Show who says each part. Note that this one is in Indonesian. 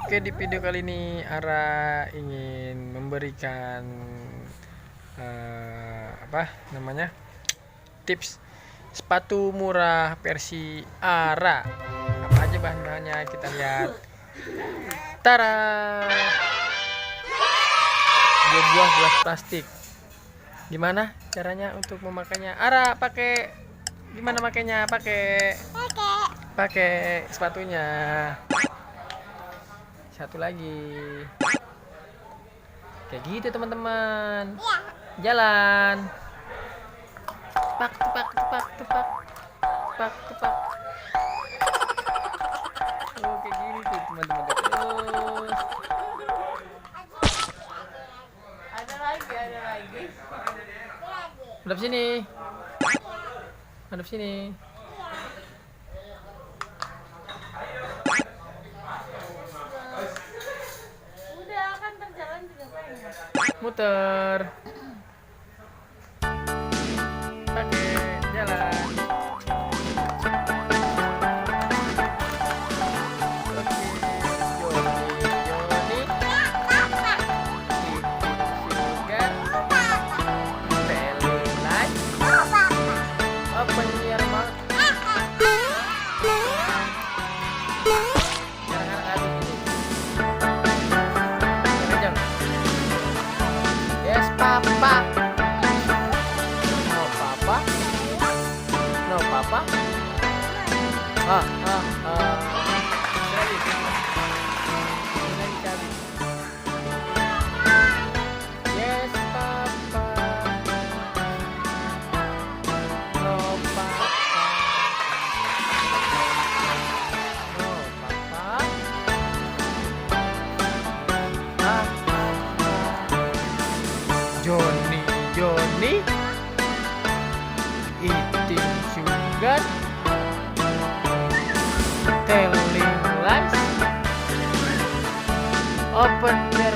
Speaker 1: Oke, di video kali ini Ara ingin memberikan tips sepatu murah versi Ara. Apa aja bahan-bahannya kita lihat. Tara, dua buah gelas plastik. Gimana caranya untuk memakainya? Ara pakai gimana makainya? Pakai sepatunya. Satu lagi. Kayak gitu teman-teman. Jalan. Tepak. Oh, kayak gini tuh teman-teman. Terus.
Speaker 2: Ada lagi.
Speaker 1: Hadap sini. Hadap sini.
Speaker 2: Udah kan terjalan juga banyak.
Speaker 1: Muter. Pakai jalan. Yes, Papa. No, Papa. No, Papa. Lagi cari. Yes, Papa. No, Papa. No, Papa. Johnny eating sugar, telling lies, open the